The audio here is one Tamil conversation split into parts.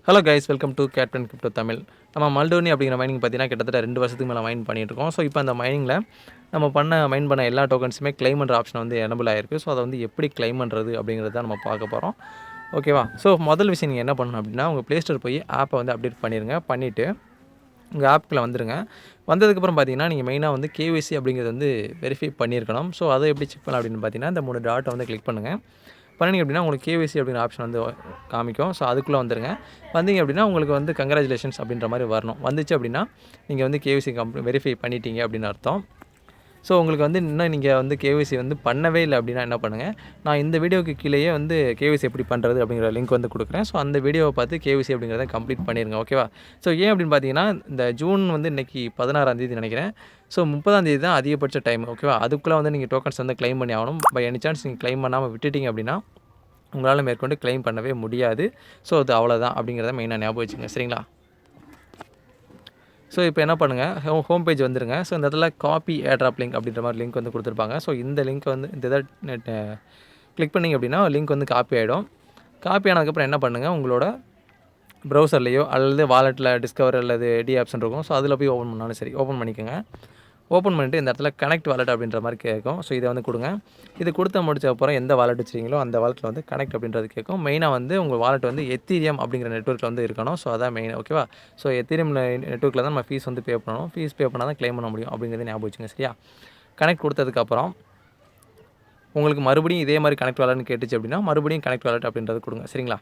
Hello guys, welcome to captain crypto Tamil. நம்ம மல்டோனி அப்படிங்கிற மைனிங் பார்த்தீங்கன்னா கிட்டத்தட்ட 2 வருஷத்துக்கு மேலே மைன் பண்ணிகிட்ருக்கோம். ஸோ இப்போ அந்த மைனிங்கில் நம்ம மைன் பண்ண எல்லா டோக்கன்ஸுமே கிளைம் பண்ணுற ஆப்ஷன் வந்து எனபிள் ஆகிருக்கு. ஸோ அதை வந்து எப்படி கிளைம் பண்ணுறது அப்படிங்கிறது தான் நம்ம பார்க்க போகிறோம். ஓகேவா? ஸோ முதல் விஷயம் நீங்கள் என்ன பண்ணணும் அப்படின்னா, உங்கள் ப்ளே ஸ்டோர் போய் ஆப்பை வந்து அப்டேட் பண்ணிடுங்க. பண்ணிவிட்டு உங்கள் ஆப்புக்குள்ளே வந்துடுங்க. வந்ததுக்கப்புறம் பார்த்தீங்கன்னா, நீங்கள் மெயினாக வந்து கேஒய்சி அப்படிங்கிறது வந்து வெரிஃபை பண்ணியிருக்கணும். ஸோ அதை எப்படி செக் பண்ணலாம் அப்படின்னு பார்த்தீங்கன்னா, இந்த 3 டாட்டை வந்து கிளிக் பண்ணுங்கள். பண்ணிங்க அப்படின்னா உங்களுக்கு கேஒய்சி அப்படிங்கிற ஆப்ஷன் வந்து காமிக்கும். ஸோ அதுக்குள்ளே வந்துடுங்க. வந்தீங்க அப்படின்னா உங்களுக்கு வந்து கங்க்ராச்சுலேஷன்ஸ் அப்படின்ற மாதிரி வரணும். வந்துச்சு அப்படின்னா நீங்கள் வந்து கேஒய்சி வெரிஃபை பண்ணிட்டீங்க அப்படின்னு அர்த்தம். ஸோ உங்களுக்கு வந்து இன்னும் நீங்கள் வந்து கேஒய்சி வந்து பண்ணவே இல்லை அப்படின்னா என்ன பண்ணுங்கள், நான் இந்த வீடியோக்கு கீழேயே வந்து கேஒய்சி எப்படி பண்ணுறது அப்படிங்கிற லிங்க் வந்து கொடுக்குறேன். ஸோ அந்த வீடியோவை பார்த்து கேஒய்சி அப்படிங்கிறத கம்ப்ளீட் பண்ணிடுங்க. ஓகேவா? ஸோ ஏன் அப்படின்னு பார்த்தீங்கன்னா, இந்த ஜூன் வந்து இன்றைக்கி 16ஆம் தேதி நினைக்கிறேன். ஸோ 30ஆம் தேதி தான் அதிகபட்ச டைம். ஓகேவா? அதுக்குள்ளே வந்து நீங்கள் டோக்கன்ஸ் வந்து கிளைம் பண்ணி ஆகணும். பை எனி சான்ஸ் நீங்கள் கிளைம் பண்ணாமல் விட்டுட்டீங்க அப்படின்னா உங்களால் மேற்கொண்டு கிளைம் பண்ணவே முடியாது. ஸோ அது அவ்வளோதான் அப்படிங்கிறத மெயினாக ஞாபகம் வச்சுங்க. சரிங்களா? ஸோ இப்போ என்ன பண்ணுங்கள், ஹோம் பேஜ் வந்துடுங்க. ஸோ இந்த இடத்துல காப்பி ஏர்ட்ராப் லிங்க் அப்படின்ற மாதிரி லிங்க் வந்து கொடுத்துருப்பாங்க. ஸோ இந்த லிங்க் வந்து இந்த இதை கிளிக் பண்ணிங்க அப்படின்னா லிங்க் வந்து காப்பி ஆகிடும். காப்பி ஆனதுக்கப்புறம் என்ன பண்ணுங்கள், உங்களோட ப்ரௌசர்லேயோ அல்லது வாலெட்டில் டிஸ்கவர் அல்லது டி ஆப்ஷன் இருக்கும். ஸோ அதில் போய் ஓப்பன் பண்ணாலும் சரி, ஓப்பன் பண்ணிக்கோங்க. ஓப்பன் பண்ணிவிட்டு இந்த இடத்துல கனெக்ட் வாலெட் அப்படின்ற மாதிரி கேட்கும். ஸோ இதை வந்து கொடுங்க. இது கொடுத்த முடிச்ச அப்புறம் எந்த வாலெட் வச்சிருக்கீங்களோ அந்த வாலெட்டில் வந்து கனெக்ட் அப்படின்றது கேட்கும். மெயினாக வந்து உங்கள் வாலெட் வந்து எத்தீரியம் அப்படிங்கிற நெட்வொர்க்கில் வந்து இருக்கணும். ஸோ அதான் மெயின். ஓகேவா? ஸோ எத்தீரியம் நெட்வொர்க்கில் தான் நம்ம ஃபீஸ் வந்து பே பண்ணணும். ஃபீஸ் பே பண்ணால் தான் கிளைம் பண்ண முடியும் அப்படிங்கிறத ஞாபகம் வச்சுங்க. சரியா? கனெக்ட் கொடுத்ததுக்கப்புறம் உங்களுக்கு மறுபடியும் இதே மாதிரி கனெக்ட் வாலெட்னு கேட்டுச்சு அப்படின்னா மறுபடியும் கனெக்ட் வாலெட் அப்படின்றது கொடுங்க. சரிங்களா?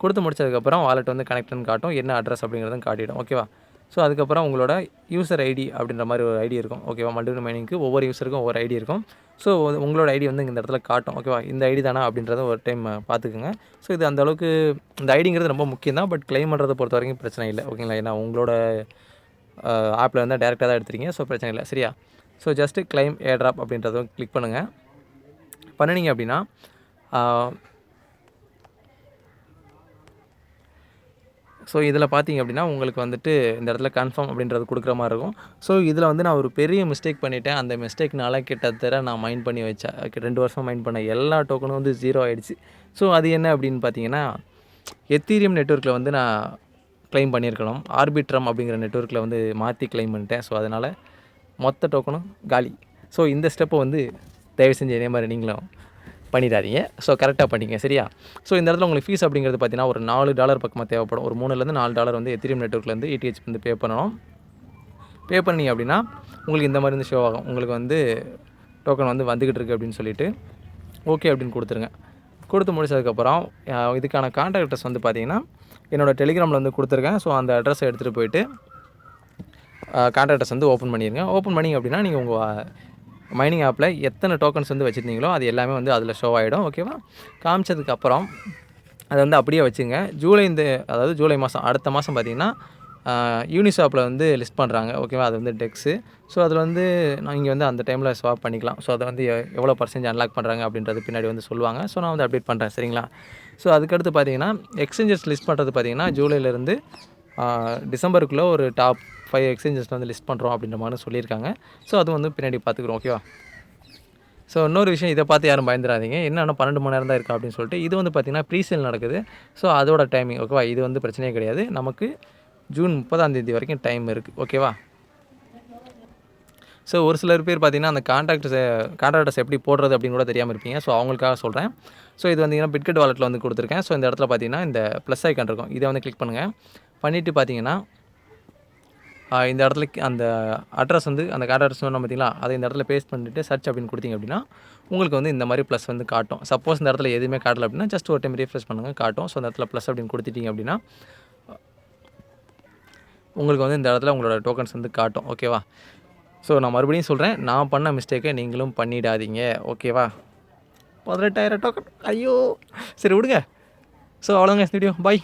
கொடுத்து முடிச்சதுக்கப்புறம் வாலெட் வந்து கனெக்ட்னு காட்டும். என்ன அட்ரஸ் அப்படிங்கிறதும் காட்டிடும். ஓகேவா? ஸோ அதுக்கப்புறம் உங்களோட யூசர் ஐடி அப்படின்ற மாதிரி ஒரு ஐடி இருக்கும். ஓகேவா? மல்டிபிள் மைனிங்க்கு ஒவ்வொரு யூஸருக்கும் ஒவ்வொரு ஐடி இருக்கும். ஸோ உங்களோட ஐடி வந்து இந்த இடத்துல காட்டும். ஓகேவா? இந்த ஐடி தானா அப்படின்றத ஒரு டைம் பார்த்துக்குங்க. ஸோ இது அந்தளவுக்கு இந்த ஐடிங்கிறது ரொம்ப முக்கியம் தான். பட் கிளைம் பண்ணுறதை பொறுத்த வரைக்கும் பிரச்சனை இல்லை. ஓகேங்களா? ஏன்னா உங்களோட ஆப்பில் வந்து டேரெக்டாக தான் எடுத்துறீங்க. ஸோ பிரச்சனை இல்லை. சரியா? ஸோ ஜஸ்ட்டு கிளைம் ஏர்ட்ராப் அப்படின்றத கிளிக் பண்ணுங்கள். பண்ணினீங்க அப்படின்னா ஸோ இதில் பார்த்தீங்க அப்படின்னா உங்களுக்கு வந்துட்டு இந்த இடத்துல கன்ஃபார்ம் அப்படின்றது கொடுக்குற மாதிரி இருக்கும். ஸோ இதில் வந்து நான் ஒரு பெரிய மிஸ்டேக் பண்ணிவிட்டேன். அந்த மிஸ்டேக்னால கிட்டத்தட்ட நான் மைன் பண்ணி வச்சேன் 2 வருஷம் மைன் பண்ண எல்லா டோக்கனும் வந்து 0 ஆகிடுச்சு. ஸோ அது என்ன அப்படின்னு பார்த்தீங்கன்னா, எத்தீரியம் நெட்வொர்க்கில் வந்து நான் கிளைம் பண்ணியிருக்கணும். ஆர்பிட்ரம் அப்படிங்கிற நெட்வொர்க்கில் வந்து மாற்றி கிளைம் பண்ணிட்டேன். ஸோ அதனால் மொத்த டோக்கனும் காலி. ஸோ இந்த ஸ்டெப்பை வந்து தயவு செஞ்சு இதே மாதிரி நீங்களும் பண்ணிடாதீங்க. ஸோ கரெக்டாக பண்ணிங்க. சரியா? ஸோ இந்த இடத்துல உங்களுக்கு ஃபீஸ் அப்படிங்கிறது பார்த்தீங்கன்னா ஒரு $4 பக்கமாக தேவைப்படும். ஒரு $3லேருந்து $4 வந்து எத்தீரியம் நெட்வொர்க்லேருந்து ETH வந்து பே பண்ணணும். பே பண்ணீங்க அப்படின்னா உங்களுக்கு இந்த மாதிரி வந்து ஷோ ஆகும். உங்களுக்கு வந்து டோக்கன் வந்து வந்துக்கிட்டு இருக்குது அப்படின்னு சொல்லிட்டு ஓகே அப்படின்னு கொடுத்துருங்க. கொடுத்து முடிச்சதுக்கப்புறம் இதுக்கான கான்டாக்ட் அட்ரஸ் வந்து பார்த்தீங்கன்னா என்னோடய டெலிகிராமில் வந்து கொடுத்துருக்கேன். ஸோ அந்த அட்ரஸை எடுத்துகிட்டு போயிட்டு கான்டாக்ட் அட்ரஸ் வந்து ஓப்பன் பண்ணிடுங்க. ஓப்பன் பண்ணிங்க அப்படின்னா நீங்கள் உங்கள் மைனிங் ஆப்பில் எத்தனை டோக்கன்ஸ் வந்து வச்சுருந்தீங்களோ அது எல்லாமே வந்து அதில் ஷோ ஆகிடும். ஓகேவா? காமிச்சதுக்கப்புறம் அதை வந்து அப்படியே வச்சுங்க. அதாவது ஜூலை மாதம் அடுத்த மாதம் பார்த்திங்கன்னா யூனிஷாப்பில் வந்து லிஸ்ட் பண்ணுறாங்க. ஓகேவா? அது வந்து டெக்ஸு. ஸோ அதில் வந்து நீங்கள் வந்து அந்த டைமில் ஸ்வாப் பண்ணிக்கலாம். ஸோ அதை வந்து எவ்வளோ % அன்லாக் பண்ணுறாங்க அப்படின்றது பின்னாடி வந்து சொல்லுவாங்க. ஸோ நான் வந்து அப்டேட் பண்ணுறேன். சரிங்களா? ஸோ அதுக்கடுத்து பார்த்தீங்கன்னா எக்ஸ்சேஞ்சஸ் லிஸ்ட் பண்ணுறது பார்த்திங்கன்னா ஜூலைலேருந்து டிசம்பருக்குள்ளே ஒரு டாப் 5 எக்ஸ்சேஞ்சஸ் வந்து லிஸ்ட் பண்ணுறோம் அப்படின்ற மாதிரி சொல்லியிருக்காங்க. ஸோ அது வந்து பின்னாடி பார்த்துக்குறோம். ஓகேவா? ஸோ இன்னொரு விஷயம், இதை பார்த்து யாரும் பயந்துடாதீங்க. என்னன்னா 12 மணி நேரம் தான் இருக்கா அப்படின்னு சொல்லிட்டு இது வந்து பார்த்திங்கன்னா ப்ரீசேல் நடக்குது. ஸோ அதோட டைமிங். ஓகேவா? இது வந்து பிரச்சனையே கிடையாது. நமக்கு ஜூன் 30ஆம் தேதி வரைக்கும் டைம் இருக்குது. ஓகேவா? ஸோ ஒரு சிலர் பேர் பார்த்திங்கன்னா அந்த கான்டாக்ட் அட்ரஸ் எப்படி போடுறது அப்படின்னு கூட தெரியாமல் இருப்பீங்க. ஸோ அவங்களுக்காக சொல்கிறேன். ஸோ இது வந்தீங்கன்னா பிட்கெட் வாலெட்டில் வந்து கொடுத்துருக்கேன். ஸோ இந்த இடத்துல பார்த்தீங்கன்னா இந்த ப்ளஸ் ஐக்கான் இருக்கும். இதை வந்து கிளிக் பண்ணுங்கள். பண்ணிவிட்டு பார்த்தீங்கன்னா இந்த இடத்துல அந்த அட்ரஸ் வந்து அந்த கான்டாக்ட் அட்ரஸ் சொன்னோம் பார்த்தீங்களா, அதை இந்த இடத்துல பேஸ்ட் பண்ணிவிட்டு சர்ச் அப்படின்னு கொடுத்தீங்க அப்படின்னா உங்களுக்கு வந்து இந்த மாதிரி ப்ளஸ் வந்து காட்டும். சப்போஸ் இந்த இடத்துல எதுவுமே காட்டலை அப்படின்னா ஜஸ்ட் ஒரு டைம் ரீஃப்ரெஷ் பண்ணுங்கள், காட்டும். ஸோ அந்த இடத்துல ப்ளஸ் அப்படின்னு கொடுத்துட்டீங்க அப்படின்னா உங்களுக்கு வந்து இந்த இடத்துல உங்களோட டோக்கன்ஸ் வந்து காட்டும். ஓகேவா? ஸோ நான் மறுபடியும் சொல்கிறேன், நான் பண்ண மிஸ்டேக்கை நீங்களும் பண்ணிடாதீங்க. ஓகேவா? 18,000 டோக்கன். ஐயோ! சரி விடுங்க. ஸோ அவ்வளோங்க வீடியோ. பாய்.